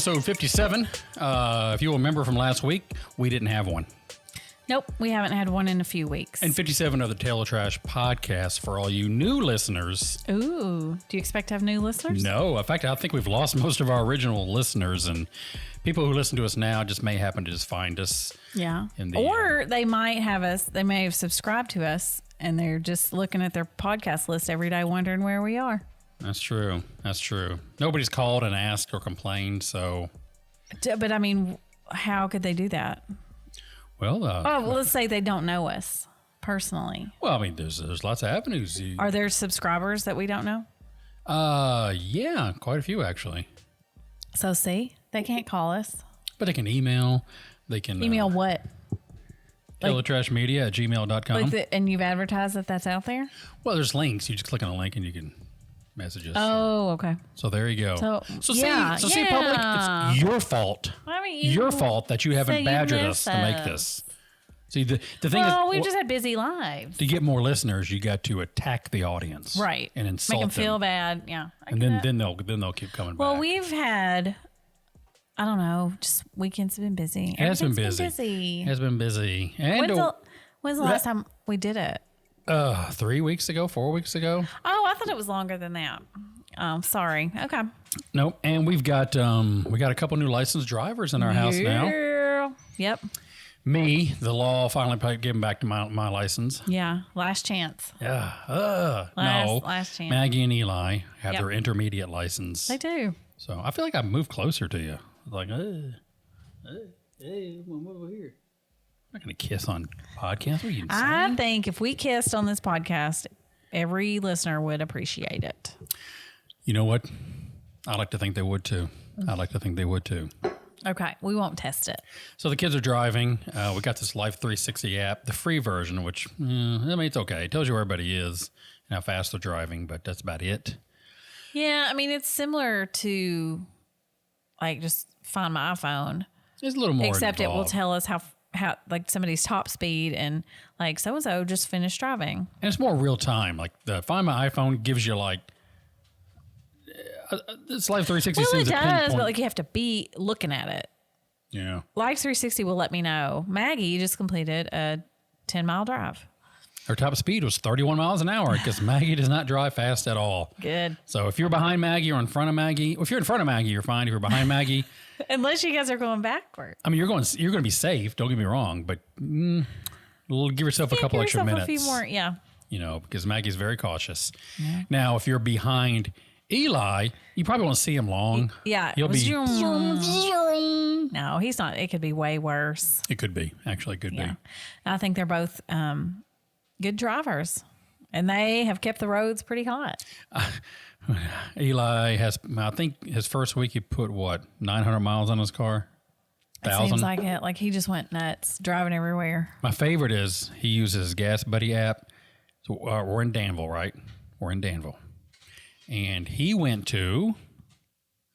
episode 57. If you remember from last week, we didn't have one. Nope, we haven't had one in a few weeks. And 57 of the Tale of Trash podcast for all you new listeners. Ooh, do you expect to have new listeners? No, in fact, I think we've lost most of our original listeners, and people who listen to us now just may happen to just find us. Yeah. Or they might have us, they may have subscribed to us, and they're just looking at their podcast list every day wondering where we are. That's true. That's true. Nobody's called and asked or complained, so. But I mean, how could they do that? Well, let's say they don't know us personally. Well, I mean, there's lots of avenues. Are there subscribers that we don't know? Yeah, quite a few actually. So see, they can't call us. But they can email. They can email what? teletrashmedia@gmail.com. And you've advertised that that's out there? Well, there's links. You just click on a link and you can message us. Oh, okay. So there you go. See, public, yeah. it's your fault. I mean, your fault that you haven't badgered us to make this. See, the thing is, we just had busy lives. To get more listeners, you got to attack the audience, right? And insult make them feel bad. Yeah, and then they'll keep coming back. Well, we've had, I don't know, just weekends have been busy. Has been busy. And when's the last time we did it? 3 weeks ago, 4 weeks ago. Oh, I thought it was longer than that. Oh, sorry. Okay. Nope. And we got a couple new licensed drivers in our house now. Yep. Me, the law finally giving back to my license. Yeah. Last chance. Yeah. Last chance. Maggie and Eli have their intermediate license. They do. So I feel like I moved closer to you. Like, hey, I'm over here. I'm not going to kiss on podcast. Are you insane? I think if we kissed on this podcast, every listener would appreciate it. You know what? I like to think they would too. Okay. We won't test it. So the kids are driving. We got this Life 360 app, the free version, which, I mean, it's okay. It tells you where everybody is and how fast they're driving, but that's about it. Yeah. I mean, it's similar to like just Find My iPhone. It's a little more except involved. It will tell us how like somebody's top speed and like so-and-so just finished driving. And it's more real time. Like the Find My iPhone gives you like, this Life 360 well, seems it to does, pinpoint. but like you have to be looking at it. Yeah. Life 360 will let me know. Maggie just completed a 10-mile drive. Her top speed was 31 miles an hour because Maggie does not drive fast at all. Good. So if you're behind Maggie or in front of Maggie, if you're in front of Maggie, you're fine. If you're behind Maggie, unless you guys are going backward. I mean, you're going to be safe. Don't get me wrong, but give yourself a couple extra minutes. A few more, yeah. You know, because Maggie's very cautious. Yeah. Now, if you're behind Eli, you probably won't see him long. Yeah. He'll be. No, he's not. It could be way worse. It could be. Actually, it could be. I think they're both good drivers, and they have kept the roads pretty hot. Eli has, I think his first week he put 900 miles on his car? 1,000? It seems like it. Like he just went nuts, driving everywhere. My favorite is he uses Gas Buddy app. So we're in Danville, right? We're in Danville. And he went to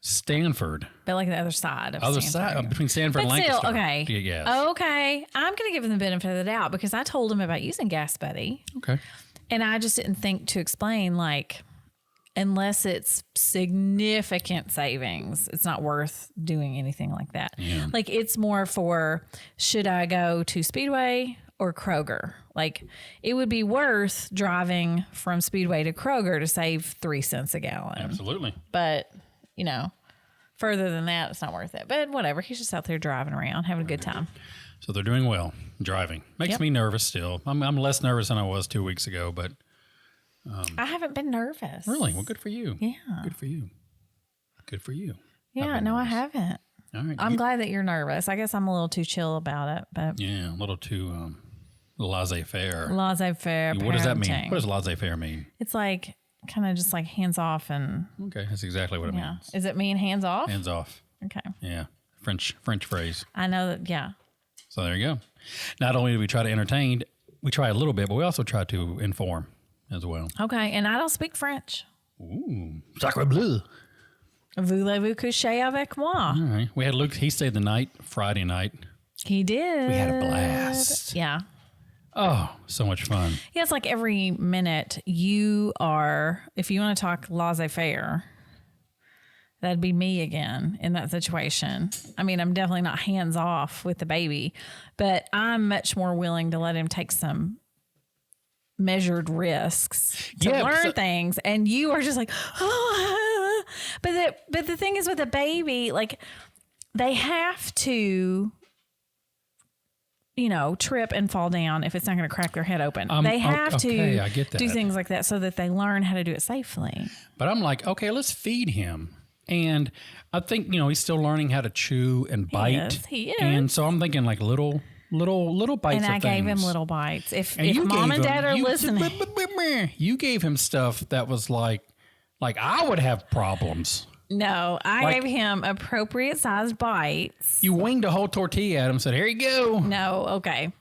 Stanford. But like the other side of Stanford. Between Stanford and Lancaster. Still, okay. To get gas. Okay. I'm going to give him the benefit of the doubt because I told him about using Gas Buddy. Okay. And I just didn't think to explain, like, unless it's significant savings, it's not worth doing anything like that. Yeah. Like, it's more for, should I go to Speedway or Kroger? Like, it would be worth driving from Speedway to Kroger to save 3 cents a gallon. Absolutely. But, you know, further than that, it's not worth it. But whatever. He's just out there driving around, having a good time. So they're doing well, driving. Makes me nervous still. I'm less nervous than I was 2 weeks ago, but... I haven't been nervous. Really? Well, good for you. Yeah. Good for you. Good for you. Yeah, no, nervous. I haven't. All right. I'm glad that you're nervous. I guess I'm a little too chill about it, but... Yeah, a little too laissez-faire. Laissez-faire What does that mean? What does laissez-faire mean? It's like kind of just like hands off and... Okay, that's exactly what it means. Does it mean hands off? Hands off. Okay. Yeah, French phrase. I know that, yeah. So there you go. Not only do we try to entertain, we try a little bit, but we also try to inform as well. Okay, and I don't speak French. Ooh, sacre bleu. Voulez-vous coucher avec moi? All right. We had Luke, he stayed the night, Friday night. He did. We had a blast. Yeah. Oh, so much fun. Yeah, it's like every minute you are, if you want to talk laissez-faire, That'd be me again in that situation. I mean, I'm definitely not hands off with the baby, but I'm much more willing to let him take some measured risks to learn things. And you are just like, oh. But the thing is with a baby, like they have to, trip and fall down if it's not going to crack their head open. They have to I get that. do things like that so that they learn how to do it safely. But I'm like, okay, let's feed him. And I think, he's still learning how to chew and bite. He is. And so I'm thinking like little bites and of I things. gave him little bites. If you mom and dad are listening. You gave him stuff that was like I would have problems. No, I gave him appropriate sized bites. You winged a whole tortilla at him and said, here you go. No, okay.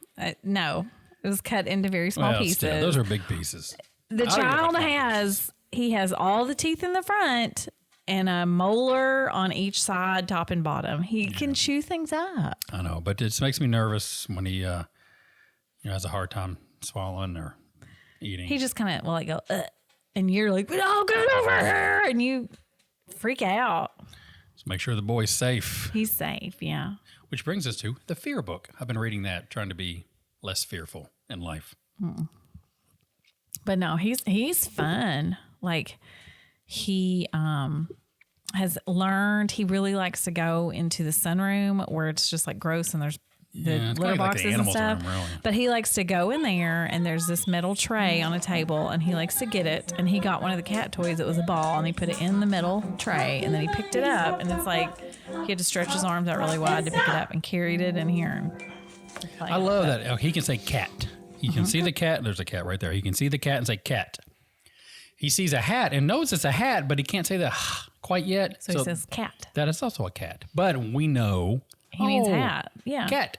No, it was cut into very small pieces. Still, those are big pieces. The child has all the teeth in the front and a molar on each side, top and bottom. He can chew things up. I know, but it makes me nervous when he has a hard time swallowing or eating. He just kind of go, and you're like, oh, get over here. And you freak out. Just make sure the boy's safe. He's safe, yeah. Which brings us to the fear book. I've been reading that, trying to be less fearful in life. But no, he's fun. Like he has learned. He really likes to go into the sunroom where it's just like gross and there's the litter boxes and stuff. Room, really. But he likes to go in there and there's this metal tray on a table and he likes to get it. And he got one of the cat toys. It was a ball and he put it in the metal tray and then he picked it up and it's like he had to stretch his arms out really wide to pick it up and carried it in here. I love that. Oh, he can say cat. He can see the cat. There's a cat right there. He can see the cat and say cat. He sees a hat and knows it's a hat, but he can't say that quite yet. So he says cat. That is also a cat. But we know. He means hat. Yeah. Cat.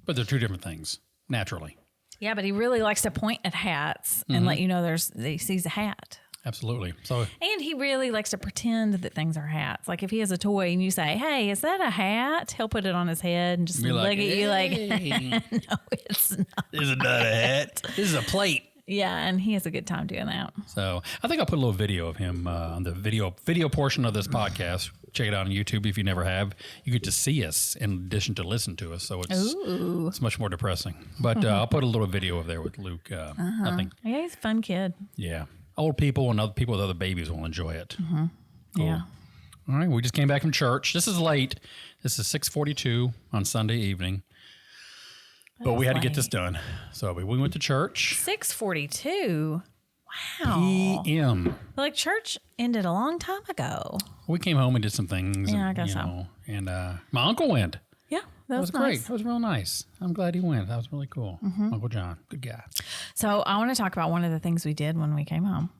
But they're two different things, naturally. Yeah, but he really likes to point at hats and let you know he sees a hat. Absolutely. And he really likes to pretend that things are hats. Like if he has a toy and you say, hey, is that a hat? He'll put it on his head and just look at you like, no, it's not. This is not a hat. This is a plate. Yeah, and he has a good time doing that. So I think I'll put a little video of him on the video portion of this podcast. Check it out on YouTube if you never have. You get to see us in addition to listen to us. So it's much more depressing. But I'll put a little video of there with Luke. I think. Yeah, he's a fun kid. Yeah. Old people and other people with other babies will enjoy it. Mm-hmm. Cool. Yeah. All right. We just came back from church. This is late. This is 6:42 on Sunday evening. But we had to get this done. So we went to church. 6:42? Wow. PM. Like church ended a long time ago. We came home and did some things. Yeah, and, I guess so. And my uncle went. Yeah, that was great. nice. That was real nice. I'm glad he went. That was really cool. Uncle John, good guy. So I want to talk about one of the things we did when we came home.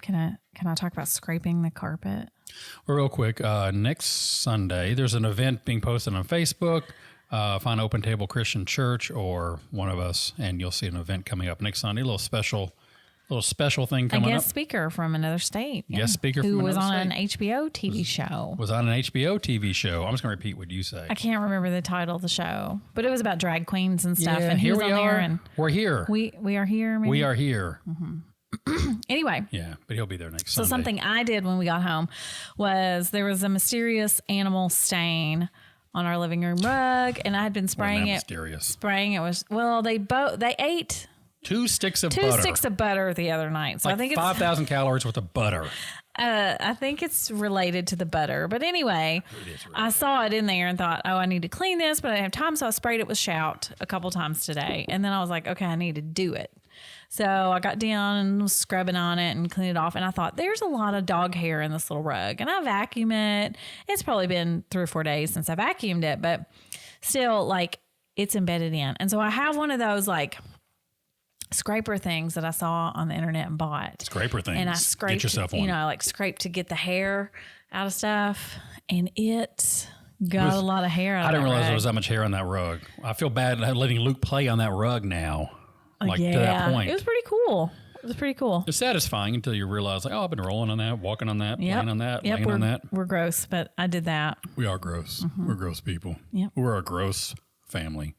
Can I talk about scraping the carpet? Well, real quick, next Sunday, there's an event being posted on Facebook. Find Open Table Christian Church or one of us, and you'll see an event coming up next Sunday. A little special thing coming up. A guest speaker from another state. Guest speaker who from was another on state. an HBO TV show. Was on an HBO TV show. I'm just going to repeat what you say. I can't remember the title of the show, but it was about drag queens and stuff. Yeah, and he here was we on are. there. And we're here. We are here. Maybe? We are here. Anyway. Yeah, but he'll be there next Sunday. So something I did when we got home was there was a mysterious animal stain on our living room rug, and I had been spraying it. Mysterious. Spraying it was they ate 2 sticks of butter. 2 sticks of butter the other night. So like I think it's 5,000 calories worth of butter. I think it's related to the butter. But anyway, I saw it in there and thought, oh, I need to clean this, but I didn't have time. So I sprayed it with Shout a couple times today. And then I was like, okay, I need to do it. So I got down and was scrubbing on it and cleaned it off. And I thought, there's a lot of dog hair in this little rug. And I vacuum it. It's probably been 3 or 4 days since I vacuumed it, but still, like, it's embedded in. And so I have one of those, like, scraper things that I saw on the internet and bought. Scraper things. And I scraped, Get yourself one. I like scraped to get the hair out of stuff. And it got a lot of hair out of it. I didn't realize rug. there was that much hair on that rug. I feel bad letting Luke play on that rug now. Like yeah, to that point. It was pretty cool. It's satisfying until you realize, like, oh, I've been rolling on that, walking on that, playing on that, laying on that. We're gross, but I did that. We are gross. We're gross people. Yep. We're a gross family.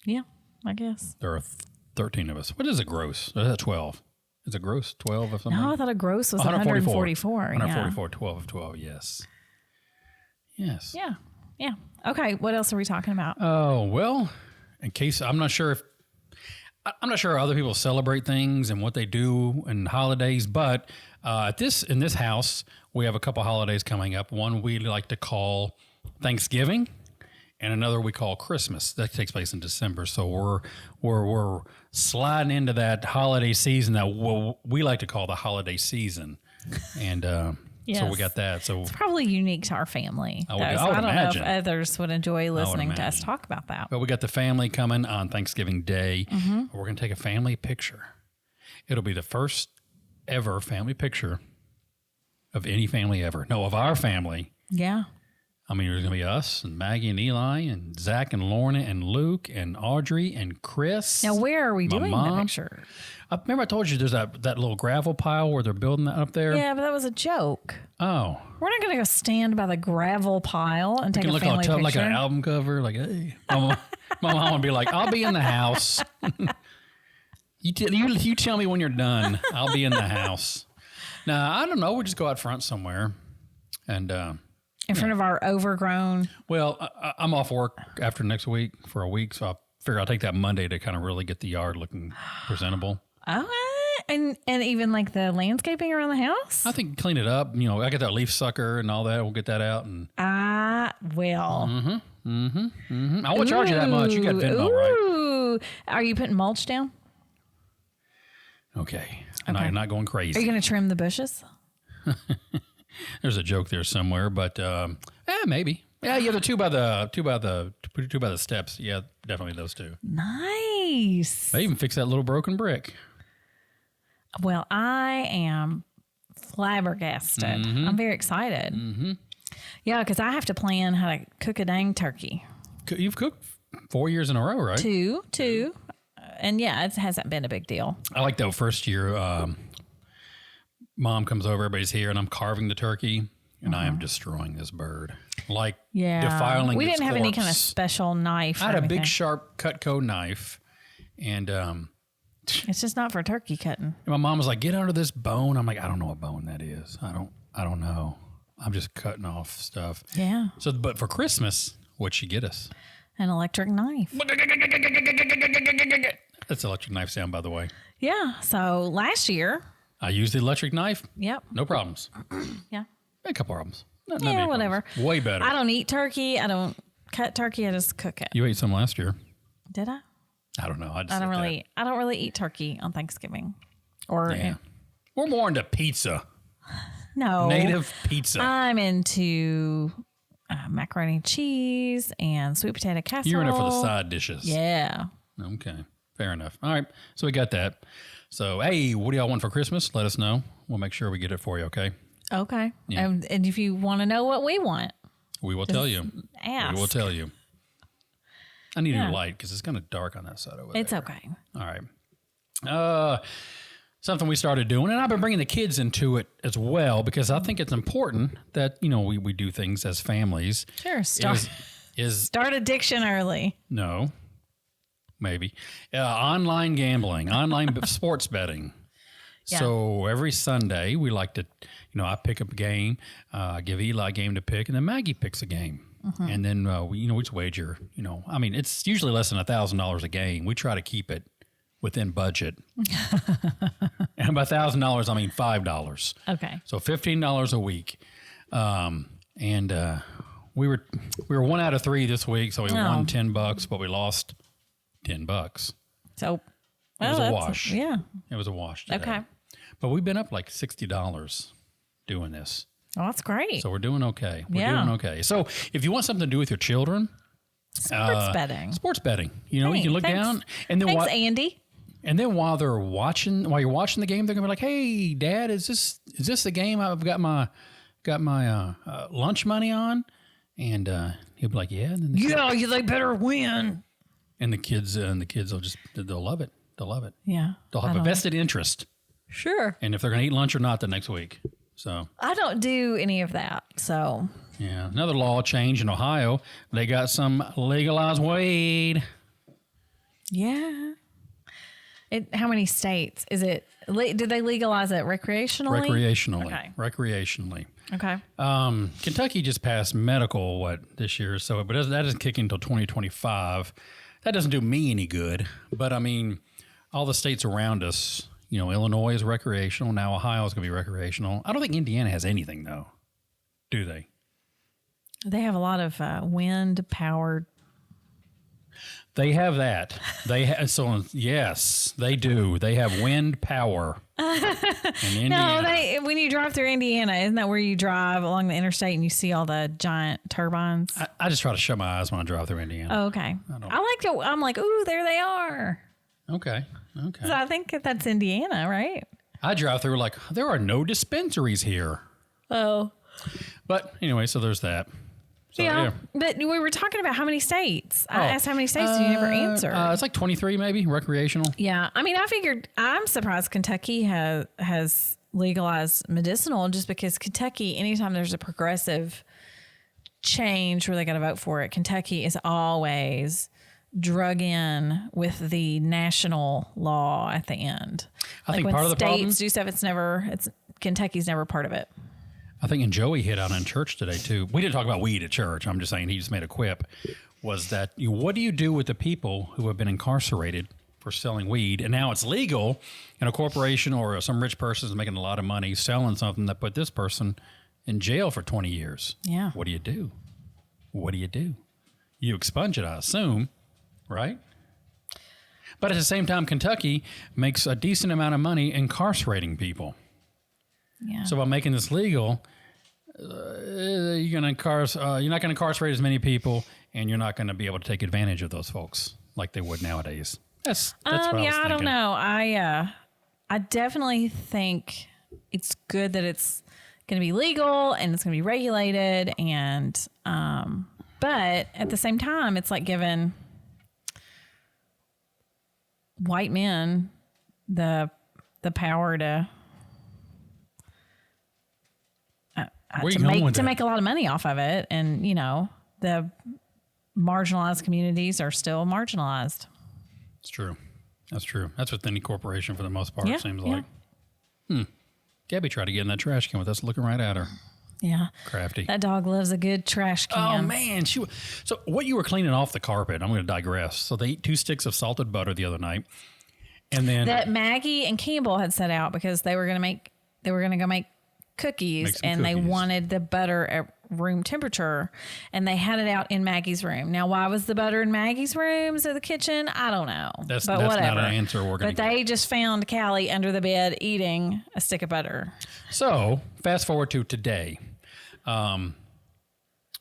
Yeah, I guess. There are 13 of us. What is a gross? Is that 12? Is it gross 12 or something? No, I thought a gross was 144. 144, 12 of 12, yes. Yes. Yeah. Yeah. Okay, what else are we talking about? Oh, well, in case I'm not sure other people celebrate things and what they do and holidays, but in this house, we have a couple holidays coming up. One we like to call Thanksgiving, and another we call Christmas. That takes place in December. So we're sliding into that holiday season that we like to call the holiday season, and yes. so we got that. So it's probably unique to our family. I would I don't imagine. know if others would enjoy listening to us talk about that. But we got the family coming on Thanksgiving Day. Mm-hmm. We're going to take a family picture. It'll be the first ever family picture of any family ever. No, of our family. Yeah. I mean, there's going to be us and Maggie and Eli and Zach and Lorna and Luke and Audrey and Chris. Now, where are we doing the picture? Remember I told you there's that little gravel pile where they're building that up there? Yeah, but that was a joke. Oh. We're not going to go stand by the gravel pile and take a look family picture. Like an album cover, like, hey. My mom would be like, I'll be in the house. You tell me when you're done. I'll be in the house. Now, I don't know. We'll just go out front somewhere. And in front of our overgrown. Well, I'm off work after next week for a week, so I figure I'll take that Monday to kind of really get the yard looking presentable. Oh, and even like the landscaping around the house? I think clean it up. You know, I got that leaf sucker and all that. We'll get that out. And I will. I won't charge you that much. You got Venmo, right? Are you putting mulch down? Okay. Not going crazy. Are you going to trim the bushes? There's a joke there somewhere, but maybe. Yeah, you have the two by the steps. Yeah, definitely those two. Nice. They even fix that little broken brick. Well, I am flabbergasted. I'm very excited. Yeah, because I have to plan how to cook a dang turkey. You've cooked 4 years in a row, right? Two. And yeah, it hasn't been a big deal. I like that first year. Mom comes over, everybody's here, and I'm carving the turkey, and I am destroying this bird. Like defiling We its didn't have any corpse. kind of special knife. I had a big, sharp Cutco knife, and it's just not for turkey cutting. my mom was like, "Get under this bone." I'm like, "I don't know what bone that is. I don't know. I'm just cutting off stuff." Yeah. So, but for Christmas, what'd she get us? An electric knife. That's an electric knife sound, by the way. Yeah. So last year. I used the electric knife. Yep. No problems. Yeah. A couple problems. Not Yeah, big whatever. problems. Way better. I don't eat turkey. I don't cut turkey. I just cook it. You ate some last year. Did I? I don't know. I don't really eat turkey on Thanksgiving. Or We're more into pizza. no. Native pizza. I'm into macaroni and cheese and sweet potato casserole. You're in it for the side dishes. Yeah. Okay. Fair enough. All right. So we got that. So, hey, what do y'all want for Christmas? Let us know. We'll make sure we get it for you, okay? Okay. Yeah. And if you want to know what we want, We will tell you. ask. We will tell you. I need a new light because it's kind of dark on that side over there. It's okay. All right. Something we started doing, and I've been bringing the kids into it as well because I think it's important that, we do things as families. Sure. Start addiction early. No. Maybe. Online gambling, online sports betting. Yeah. So every Sunday we like to, I pick up a game, give Eli a game to pick, and then Maggie picks a game. And then, we just wager, it's usually less than $1,000 a game. We try to keep it within budget. And by $1,000, I mean $5. Okay. So $15 a week. We were 1 out of 3 this week, so we won $10, but we lost $10. So It was a wash. Yeah. It was a wash today. Okay. But we've been up like $60 doing this. Oh, that's great. So we're doing okay. We're Yeah. doing okay. So if you want something to do with your children, Sports betting. sports betting, you can look down and then Thanks, Andy. and then while you're watching the game, they're gonna be like, "Hey, Dad, is this the game I've got my lunch money on?" And he'll be like, "Yeah." And then they better win. And the kids they'll love it. They'll love it. Yeah. They'll have a vested interest. Sure. And if they're going to eat lunch or not the next week. So, I don't do any of that. So, yeah. Another law change in Ohio. They got some legalized weed. yeah. How many states is it? Did they legalize it recreationally? Recreationally. Okay. Kentucky just passed medical this year, so but that doesn't kick in until 2025. That doesn't do me any good. But I mean, all the states around us, Illinois is recreational. Now Ohio is going to be recreational. I don't think Indiana has anything though, do they? They have a lot of wind powered. They have that. Yes, they do. They have wind power. In Indiana. No, when you drive through Indiana, isn't that where you drive along the interstate and you see all the giant turbines? I just try to shut my eyes when I drive through Indiana. Oh, okay. I'm like, ooh, there they are. Okay. So I think that's Indiana, right? I drive through there are no dispensaries here. Oh. But anyway, so there's that. So, yeah, but we were talking about how many states. I asked how many states, and you never answered. It's like 23 maybe, recreational. Yeah. I mean, I'm surprised Kentucky has legalized medicinal just because Kentucky, anytime there's a progressive change where they got to vote for it, Kentucky is always drug in with the national law at the end. I think part of the problem... states do stuff, Kentucky's never part of it. I think, and Joey hit out in church today, too. We didn't talk about weed at church. I'm just saying he just made a quip. Was that, what do you do with the people who have been incarcerated for selling weed, and now it's legal, and a corporation or some rich person is making a lot of money selling something that put this person in jail for 20 years? Yeah. What do you do? You expunge it, I assume, right? But at the same time, Kentucky makes a decent amount of money incarcerating people. Yeah. So by making this legal, you're not going to incarcerate as many people, and you're not going to be able to take advantage of those folks like they would nowadays. That's what I was thinking. I don't know. I definitely think it's good that it's going to be legal and it's going to be regulated, and but at the same time, it's like giving white men the power to make a lot of money off of it. And, the marginalized communities are still marginalized. It's true. That's true. That's with any corporation for the most part, it seems like. Gabby tried to get in that trash can with us looking right at her. Yeah. Crafty. That dog loves a good trash can. Oh, man. So what you were cleaning off the carpet, I'm going to digress. So they ate 2 sticks of salted butter the other night. And then... That Maggie and Campbell had set out because they were going to go make cookies, and they wanted the butter at room temperature, and they had it out in Maggie's room. Now, why was the butter in Maggie's room instead of the kitchen? I don't know. That's whatever. Not an answer we're going to get. They just found Callie under the bed eating a stick of butter. So, fast forward to today. I'm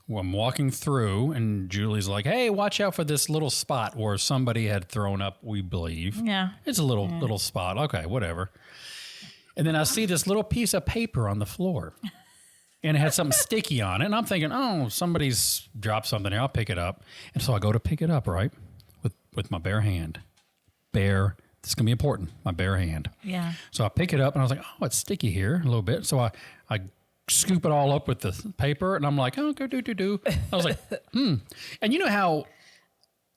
walking through, and Julie's like, hey, watch out for this little spot where somebody had thrown up, we believe. Yeah. It's a little spot. Okay, whatever. And then I see this little piece of paper on the floor, and it had something sticky on it. And I'm thinking, oh, somebody's dropped something here. I'll pick it up. And so I go to pick it up, right, with my bare hand. This is going to be important, my bare hand. Yeah. So I pick it up, and I was like, oh, it's sticky here a little bit. So I scoop it all up with the paper, and I'm like, oh, go do. I was like, And you know how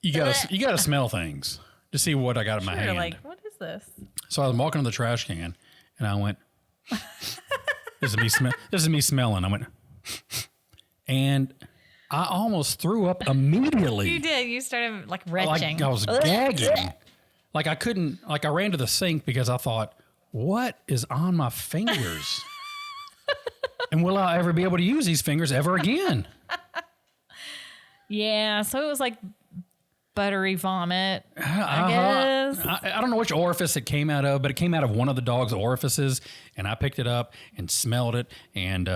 you gotta smell things to see what I got in my hand. Like, what is this? So I was walking to the trash can, and I went, this is me smelling. I went, and I almost threw up immediately. You did. You started retching. I was gagging. I ran to the sink because I thought, what is on my fingers? And will I ever be able to use these fingers ever again? Yeah. So it was like buttery vomit, I guess. I don't know which orifice it came out of, but it came out of one of the dog's orifices, and I picked it up and smelled it, and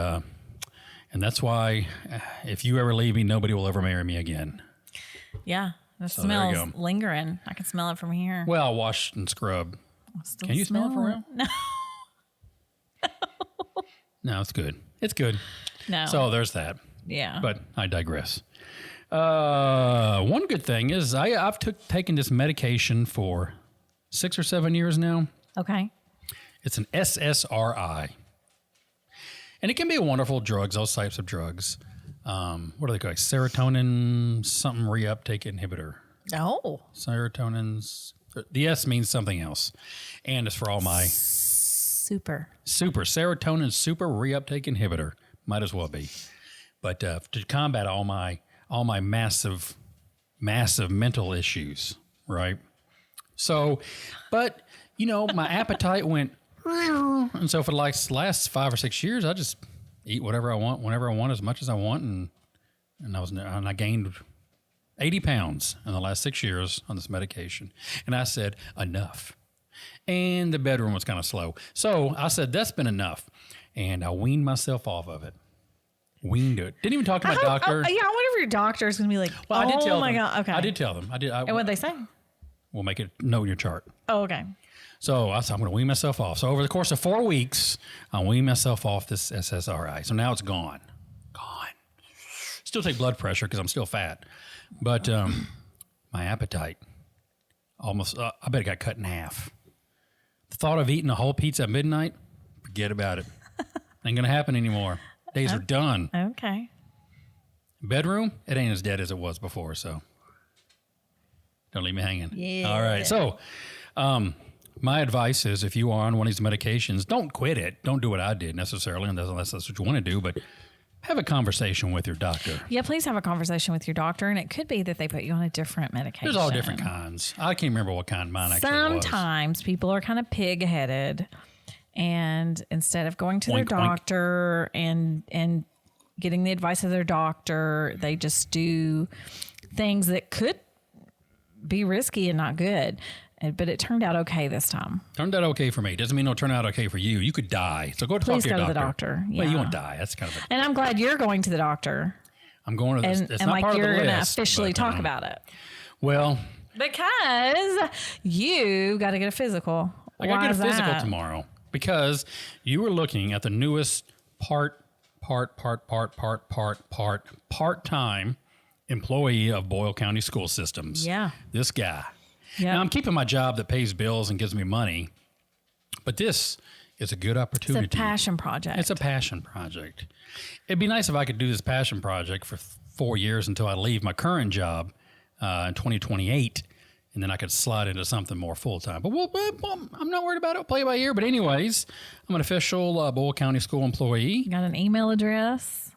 that's why if you ever leave me, nobody will ever marry me again. Yeah, the smell's lingering. I can smell it from here. Well, wash and scrub. Can you smell it for real? No. No, it's good. It's good. No. So there's that. Yeah. But I digress. One good thing is I've taken this medication for 6 or 7 years now. Okay. It's an SSRI. And it can be a wonderful drug, those types of drugs. What are they called? Serotonin something reuptake inhibitor. Oh. Serotonin's, The S means something else. And it's for all my Super serotonin super reuptake inhibitor. Might as well be. But to combat all my massive mental issues, right? So, but my appetite went, and so for the last 5 or 6 years, I just eat whatever I want, whenever I want, as much as I want, and I gained 80 pounds in the last 6 years on this medication. And I said, enough. And the bedroom was kind of slow. So I said, that's been enough. And I weaned myself off of it. Weaned it. Didn't even talk to my doctor. Yeah, I wonder if your doctor is going to be like, well, I did tell them. God. Okay. I did tell them. And what'd they say? We'll make it note in your chart. Oh, okay. So I said, I'm going to wean myself off. So over the course of 4 weeks, I weaned myself off this SSRI. So now it's gone. Still take blood pressure because I'm still fat. But my appetite almost, I bet it got cut in half. The thought of eating a whole pizza at midnight, forget about it. Ain't going to happen anymore. Days are done. Okay. Bedroom, it ain't as dead as it was before, so don't leave me hanging. Yeah. All right. So my advice is if you are on one of these medications, don't quit it. Don't do what I did necessarily, unless that's what you want to do, but have a conversation with your doctor. Yeah, please have a conversation with your doctor, and it could be that they put you on a different medication. There's all different kinds. I can't remember what kind mine actually was. Sometimes people are kind of pig-headed, and instead of going to their doctor and getting the advice of their doctor, they just do things that could be risky and not good. But it turned out okay this time. Turned out okay for me. Doesn't mean it'll turn out okay for you. You could die. So go talk to your doctor. Please go to the doctor. Yeah. Well, you won't die. That's kind of And I'm glad you're going to the doctor. I'm going to this. It's not like part of the you're list. Going to officially talk about it. Well, because you got to get a physical. I got to get a physical tomorrow because you were looking at the newest part-time employee of Boyle County School Systems. Yeah. This guy. Yep. Now, I'm keeping my job that pays bills and gives me money, but this is a good opportunity. It's a passion project. It's a passion project. It'd be nice if I could do this passion project for 4 years until I leave my current job in 2028, and then I could slide into something more full-time. But I'm not worried about it. We'll play it by ear. But anyways, I'm an official Boyle County School employee. You got an email address?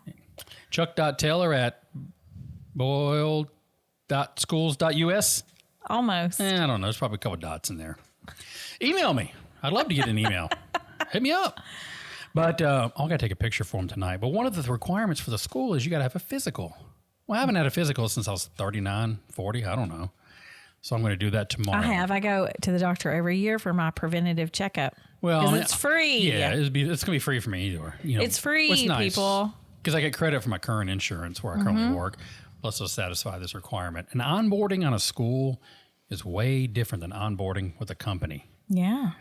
Chuck.taylor@boyle.schools.us. Almost. I don't know. There's probably a couple dots in there. Email me. I'd love to get an email. Hit me up. But I'll got to take a picture for them tonight. But one of the requirements for the school is you got to have a physical. Well, I haven't had a physical since I was 39, 40. I don't know. So I'm going to do that tomorrow. I have. I go to the doctor every year for my preventative checkup. Well, because it's free. Yeah, it's going to be free for me either. It's free, nice, people. Because I get credit for my current insurance where I currently work. Plus, it'll satisfy this requirement. And onboarding on a school is way different than onboarding with a company. Yeah.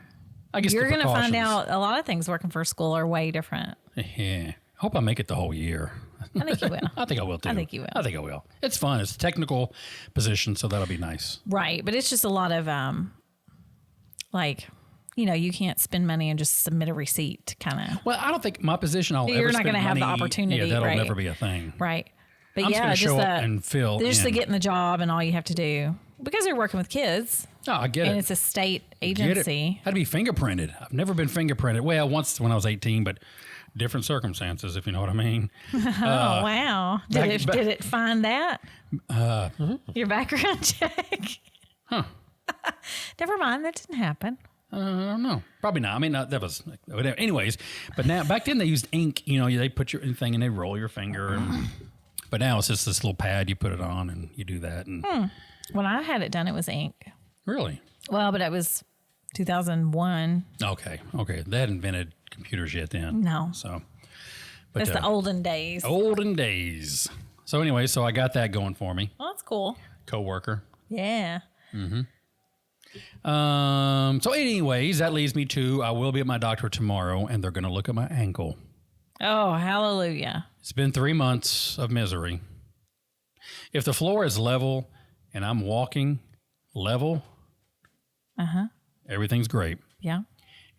I guess you're going to find out a lot of things working for a school are way different. Yeah. I hope I make it the whole year. I think you will. I think I will too. I think you will. I think I will. It's fun. It's a technical position, so that'll be nice. Right. But it's just a lot of you can't spend money and just submit a receipt kind of. Well, I don't think my position You're not going to have the opportunity. Yeah, that'll right? never be a thing. Right. But I'm yeah, just going to show up and fill just to get in the job and all you have to do. Because you're working with kids. Oh, I get it. And it's a state agency. Had to be fingerprinted. I've never been fingerprinted. Well, once when I was 18, but different circumstances, if you know what I mean. Oh, wow. Did it find that? Your background check? Huh. Never mind. That didn't happen. I don't know. Probably not. I mean, that was... Anyways, but now, back then they used ink. They put your thing and they roll your finger. But now it's just this little pad. You put it on and you do that. And When I had it done, it was ink. Really? Well, but it was 2001. Okay. They hadn't invented computers yet then. No. So, but that's the olden days. Olden days. So anyway, I got that going for me. Well, that's cool. Coworker. Yeah. So anyways, that leads me to I will be at my doctor tomorrow, and they're going to look at my ankle. Oh, hallelujah. It's been 3 months of misery. If the floor is level and I'm walking level, everything's great. Yeah.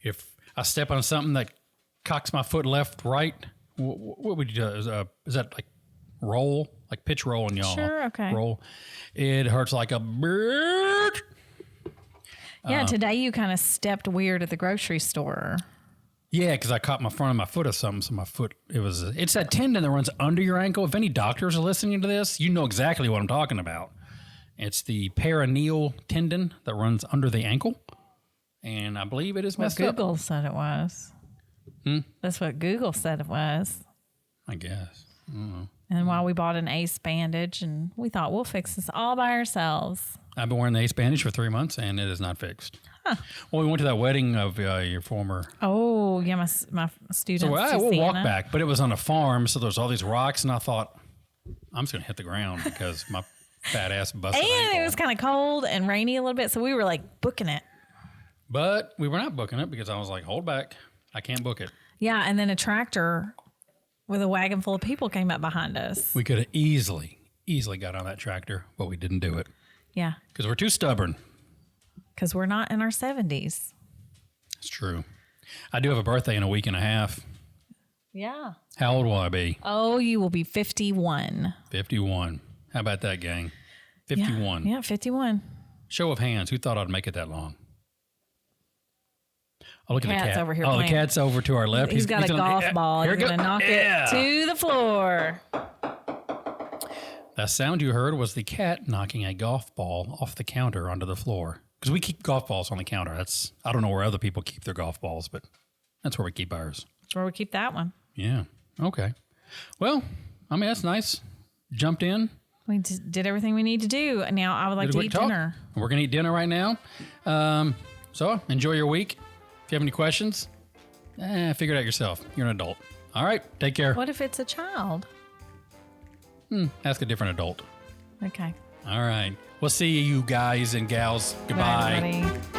If I step on something that cocks my foot left, right, what would you do? Is that like roll, like pitch roll in y'all? Sure, okay. Roll. It hurts like a bird. Yeah, today you kind of stepped weird at the grocery store. Yeah, because I caught my front of my foot or something. So my foot, it's that tendon that runs under your ankle. If any doctors are listening to this, you know exactly what I'm talking about. It's the peroneal tendon that runs under the ankle. And I believe it is messed up. Google said it was. That's what Google said it was. I guess. I don't know. And while we bought an ACE bandage, and we thought we'll fix this all by ourselves. I've been wearing the ACE bandage for 3 months, and it is not fixed. Huh. Well, we went to that wedding of your former... Oh, yeah, my students. So we'll walk back, but it was on a farm, so there's all these rocks, and I thought, I'm just going to hit the ground because my fat ass busted And it was kind of cold and rainy a little bit, so we were like booking it. But we were not booking it because I was like, hold back. I can't book it. Yeah, and then a tractor with a wagon full of people came up behind us. We could have easily got on that tractor, but we didn't do it. Yeah. Because we're too stubborn. Because we're not in our 70s. It's true. I do have a birthday in a week and a half. Yeah. How old will I be? Oh, you will be 51. 51. How about that, gang? 51. Yeah, 51. Show of hands. Who thought I'd make it that long? Oh, look at the cat. Over here the cat's over to our left. He's got a golf ball. He's going to knock it to the floor. That sound you heard was the cat knocking a golf ball off the counter onto the floor. Because we keep golf balls on the counter. I don't know where other people keep their golf balls, but that's where we keep ours. That's where we keep that one. Yeah. Okay. Well, I mean, that's nice. Jumped in. We did everything we need to do. Now I would like to eat dinner. We're going to eat dinner right now. So enjoy your week. If you have any questions, figure it out yourself. You're an adult. All right. Take care. What if it's a child? Ask a different adult. Okay. All right. We'll see you guys and gals. Goodbye. Bye, everybody.